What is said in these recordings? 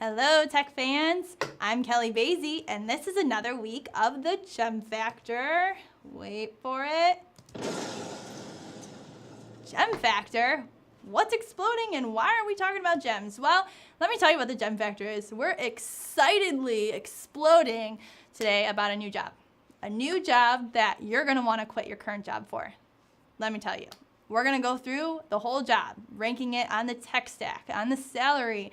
Hello, tech fans. I'm Kelly Basie, and this is another week of the Gem Factor. Wait for it. Gem Factor? What's exploding and why are we talking about gems? Well, let me tell you what the Gem Factor is. We're excitedly exploding today about a new job. A new job that you're going to want to quit your current job for. Let me tell you. We're going to go through the whole job, ranking it on the tech stack, on the salary,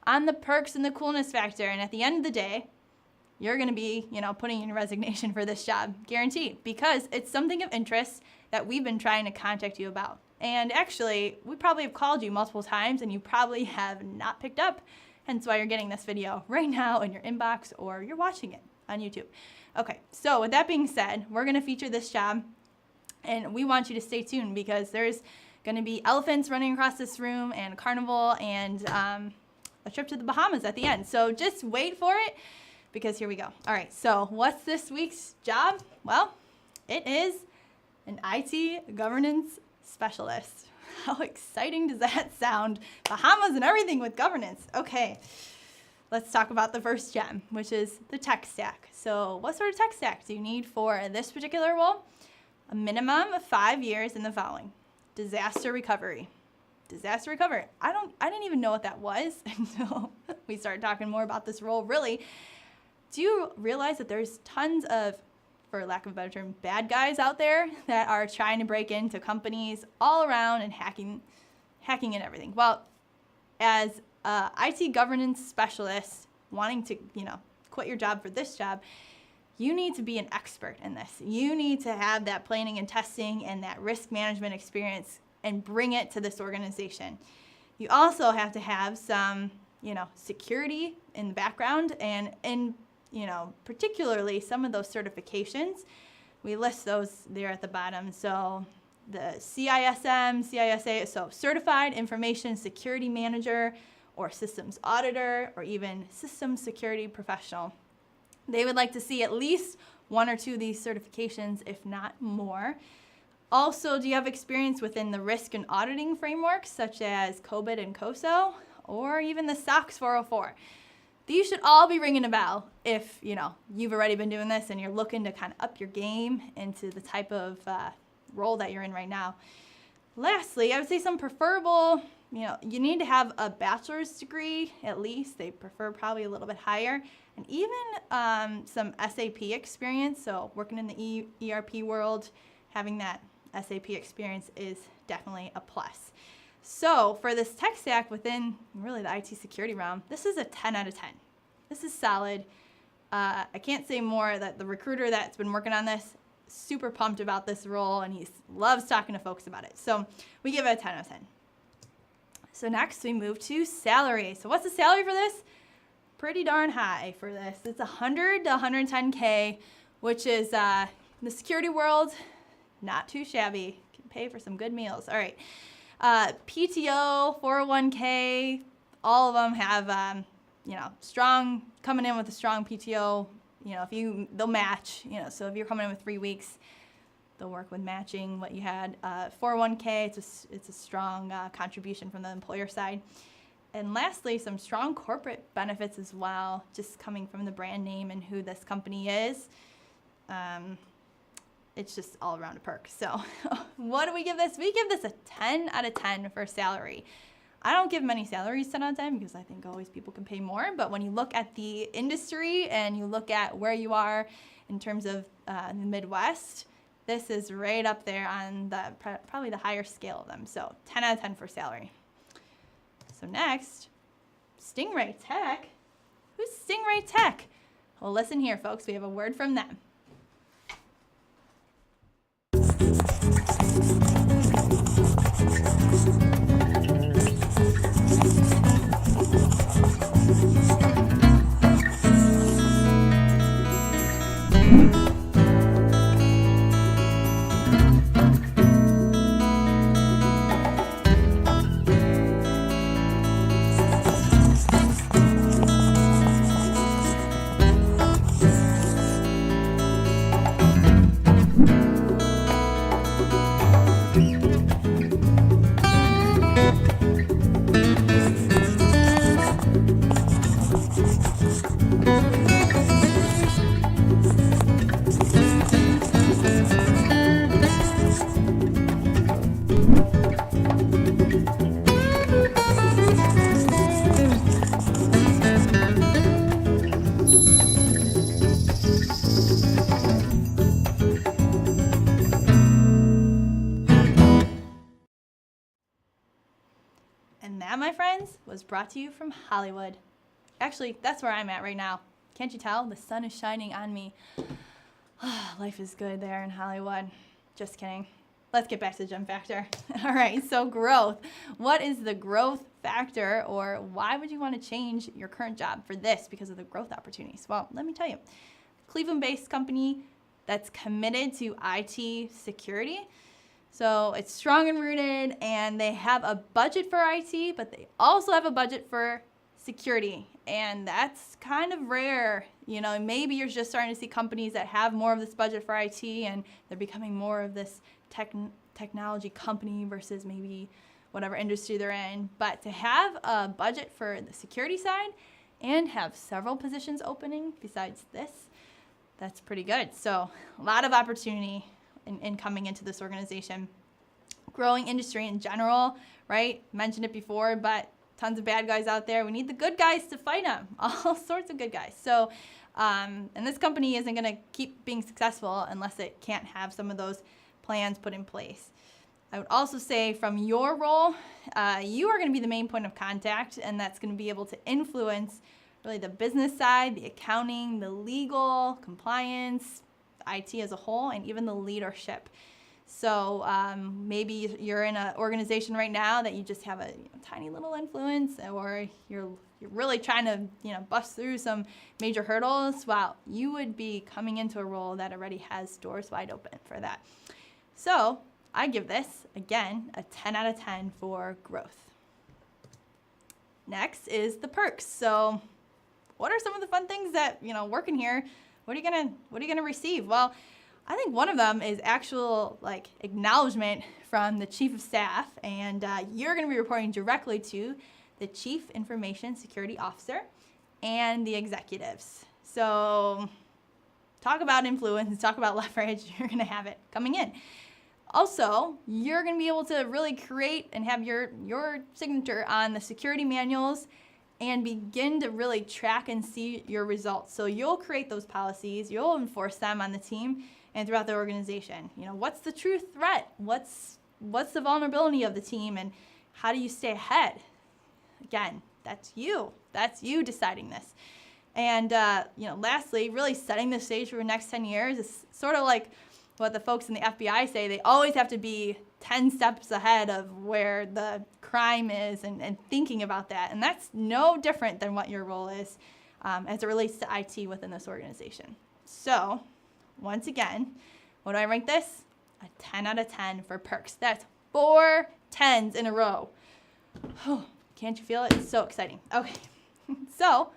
on the perks and the coolness factor. And at the end of the day, you're going to be, putting in your resignation for this job, guaranteed, because it's something of interest that we've been trying to contact you about. And actually, we probably have called you multiple times and you probably have not picked up, hence why you're getting this video right now in your inbox or you're watching it on YouTube. Okay, so with that being said, we're going to feature this job and we want you to stay tuned because there's going to be elephants running across this room and a carnival and a trip to the Bahamas at the end. So just wait for it because here we go. All right, so what's this week's job? Well, it is an IT governance specialist. How exciting does that sound? Bahamas and everything with governance. Okay, let's talk about the first gem, which is the tech stack. So what sort of tech stack do you need for this particular role? A minimum of 5 years in the following. Disaster recovery. Disaster recovery. I didn't even know what that was until we started talking more about this role. Really, do you realize that there's tons of, for lack of a better term, bad guys out there that are trying to break into companies all around and hacking and everything? Well, as a IT governance specialist wanting to, quit your job for this job, you need to be an expert in this. You need to have that planning and testing and that risk management experience and bring it to this organization. You also have to have some, security in the background and particularly some of those certifications. We list those there at the bottom. So the CISM, CISA, so Certified Information Security Manager or Systems Auditor or even Systems Security Professional. They would like to see at least 1 or 2 of these certifications, if not more. Also, do you have experience within the risk and auditing frameworks such as COBIT and COSO or even the SOX 404? These should all be ringing a bell if, you've already been doing this and you're looking to kind of up your game into the type of role that you're in right now. Lastly, I would say some preferable, you need to have a bachelor's degree at least. They prefer probably a little bit higher. And even some SAP experience, so working in the ERP world, having that SAP experience is definitely a plus. So for this tech stack within really the IT security realm, this is a 10 out of 10. This is solid. I can't say more that the recruiter that's been working on this, super pumped about this role and he loves talking to folks about it. So we give it a 10 out of 10. So next we move to salary. So what's the salary for this? Pretty darn high for this. It's 100 to 110K, which is the security world, not too shabby. Can pay for some good meals. All right. PTO, 401K, all of them have, strong, coming in with a strong PTO. They'll match, so if you're coming in with 3 weeks, they'll work with matching what you had. 401K, it's a strong contribution from the employer side. And lastly, some strong corporate benefits as well, just coming from the brand name and who this company is. It's just all around a perk. So what do we give this? We give this a 10 out of 10 for salary. I don't give many salaries 10 out of 10 because I think always people can pay more. But when you look at the industry and you look at where you are in terms of the Midwest, this is right up there on the probably the higher scale of them. So 10 out of 10 for salary. So next, Stingray Tech. Who's Stingray Tech? Well, listen here, folks. We have a word from them. And that, my friends, was brought to you from Hollywood. Actually, that's where I'm at right now. Can't you tell? The sun is shining on me. Life is good there in Hollywood. Just kidding. Let's get back to the gem factor. All right, so growth. What is the growth factor, or why would you want to change your current job for this because of the growth opportunities? Well, let me tell you. Cleveland-based company that's committed to IT security. So it's strong and rooted, and they have a budget for IT, but they also have a budget for security. And that's kind of rare. You know, maybe you're just starting to see companies that have more of this budget for IT, and they're becoming more of this technology company versus maybe whatever industry they're in. But to have a budget for the security side and have several positions opening besides this, that's pretty good. So a lot of opportunity in coming into this organization. Growing industry in general, right? Mentioned it before, but tons of bad guys out there. We need the good guys to fight them. All sorts of good guys. So, and this company isn't going to keep being successful unless it can't have some of those plans put in place. I would also say from your role, you are going to be the main point of contact, and that's going to be able to influence really the business side, the accounting, the legal, compliance, IT as a whole, and even the leadership. So maybe you're in an organization right now that you just have a tiny little influence, or you're really trying to bust through some major hurdles. Well, you would be coming into a role that already has doors wide open for that. So I give this, again, a 10 out of 10 for growth. Next is the perks. So what are some of the fun things that, working here, what are you gonna receive? Well, I think one of them is actual acknowledgement from the chief of staff, and you're gonna be reporting directly to the chief information security officer and the executives. So talk about influence, talk about leverage, you're gonna have it coming in. Also, you're gonna be able to really create and have your signature on the security manuals and begin to really track and see your results. So you'll create those policies, you'll enforce them on the team and throughout the organization. What's the true threat? What's the vulnerability of the team, and how do you stay ahead? Again, that's you. That's you deciding this. And lastly, really setting the stage for the next 10 years is sort of like what the folks in the FBI say. They always have to be 10 steps ahead of where the crime is and thinking about that. And that's no different than what your role is as it relates to IT within this organization. So once again, what do I rank this? A 10 out of 10 for perks. That's 4 10s in a row. Oh, can't you feel it? It's so exciting. Okay, so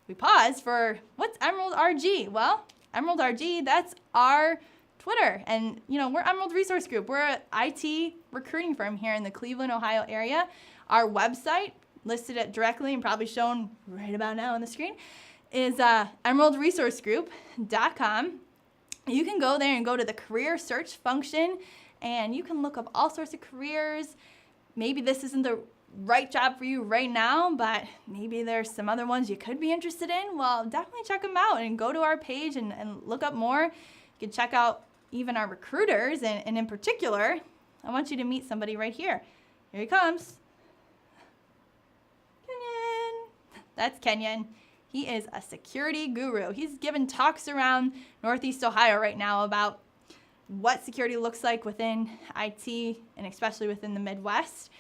we pause for what's Emerald RG? Well, Emerald RG, that's our Twitter. And, we're Emerald Resource Group. We're an IT recruiting firm here in the Cleveland, Ohio area. Our website, listed it directly and probably shown right about now on the screen, is emeraldresourcegroup.com. You can go there and go to the career search function, and you can look up all sorts of careers. Maybe this isn't the right job for you right now, but maybe there's some other ones you could be interested in. Well, definitely check them out and go to our page and look up more. You can check out even our recruiters, and in particular, I want you to meet somebody right here. Here he comes. Kenyon. That's Kenyon. He is a security guru. He's given talks around Northeast Ohio right now about what security looks like within IT, and especially within the Midwest.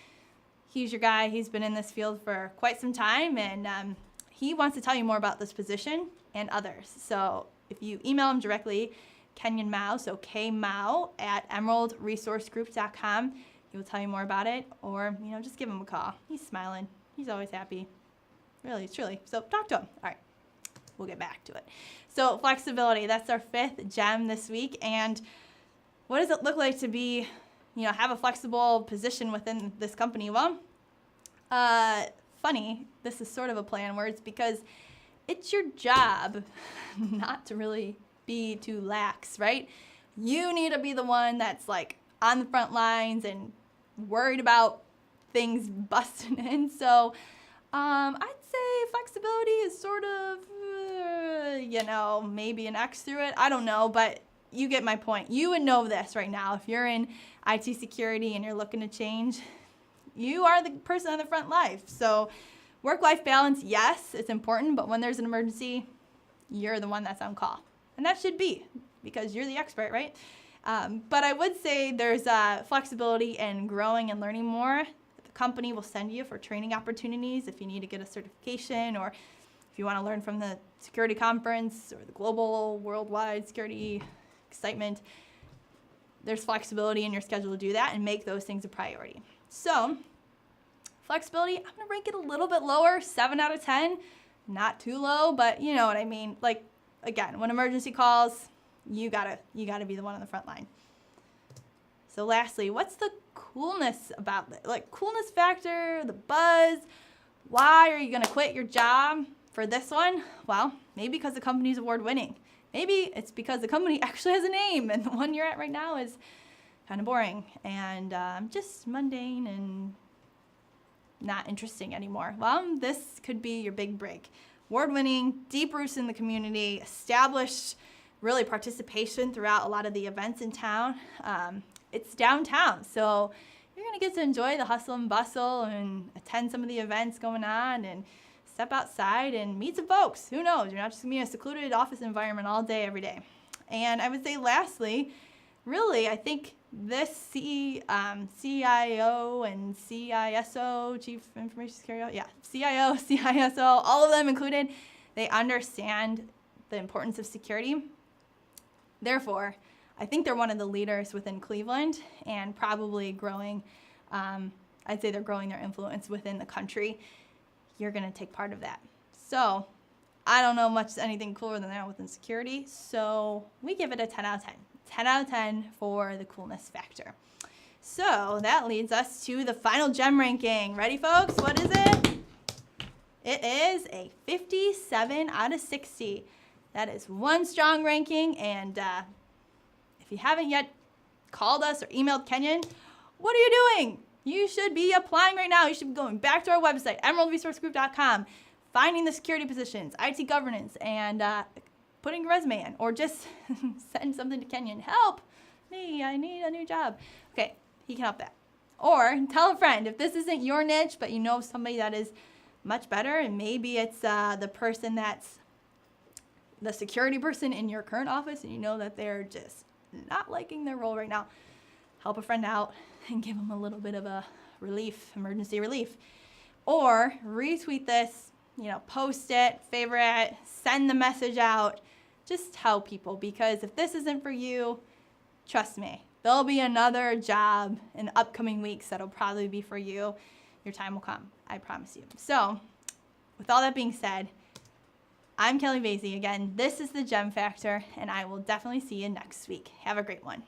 He's your guy. He's been in this field for quite some time, and he wants to tell you more about this position and others. So if you email him directly, Kenyon Mao, so KMao at emeraldresourcegroup.com, he will tell you more about it, or just give him a call. He's smiling. He's always happy. Really, truly. So talk to him. All right, we'll get back to it. So flexibility, that's our 5th gem this week. And what does it look like to be, have a flexible position within this company? Well, funny, this is sort of a play on words because it's your job not to really be too lax, right? You need to be the one that's on the front lines and worried about things busting in. So I'd say flexibility is sort of, maybe an X through it. I don't know, but you get my point. You would know this right now. If you're in IT security and you're looking to change, you are the person on the front line. So work-life balance, yes, it's important, but when there's an emergency, you're the one that's on call. And that should be, because you're the expert, right? But I would say there's flexibility in growing and learning more. The company will send you for training opportunities if you need to get a certification, or if you want to learn from the security conference or the global worldwide security excitement. There's flexibility in your schedule to do that and make those things a priority. So flexibility, I'm going to rank it a little bit lower, 7 out of 10. Not too low, but you know what I mean. Like, again, when emergency calls, you gotta be the one on the front line. So lastly, what's the coolness about it? Like, coolness factor, the buzz. Why are you gonna quit your job for this one? Well, maybe because the company's award winning. Maybe it's because the company actually has a name, and the one you're at right now is kind of boring and just mundane and not interesting anymore. Well, this could be your big break. Award-winning, deep roots in the community, established really participation throughout a lot of the events in town. It's downtown, so you're gonna get to enjoy the hustle and bustle and attend some of the events going on and step outside and meet some folks. Who knows? You're not just gonna be in a secluded office environment all day, every day. And I would say lastly, really, I think this CIO and CISO, Chief Information Security, CIO, CISO, all of them included, they understand the importance of security. Therefore, I think they're one of the leaders within Cleveland and probably growing, I'd say they're growing their influence within the country. You're going to take part of that. So I don't know much anything cooler than that within security, so we give it a 10 out of 10. 10 out of 10 for the coolness factor. So that leads us to the final gem ranking. Ready, folks? What is it? It is a 57 out of 60. That is one strong ranking, and if you haven't yet called us or emailed Kenyon, what are you doing? You should be applying right now. You should be going back to our website, emeraldresourcegroup.com, finding the security positions, IT governance, and putting your resume in, or just send something to Kenyon. Help me, I need a new job. Okay, he can help that. Or tell a friend if this isn't your niche, but you know somebody that is much better, and maybe it's the person that's the security person in your current office, and you know that they're just not liking their role right now. Help a friend out and give them a little bit of a relief, emergency relief. Or retweet this, post it, favorite it, send the message out. Just tell people, because if this isn't for you, trust me, there'll be another job in upcoming weeks that'll probably be for you. Your time will come, I promise you. So, with all that being said, I'm Kelly Vasey. Again, this is the Gem Factor, and I will definitely see you next week. Have a great one.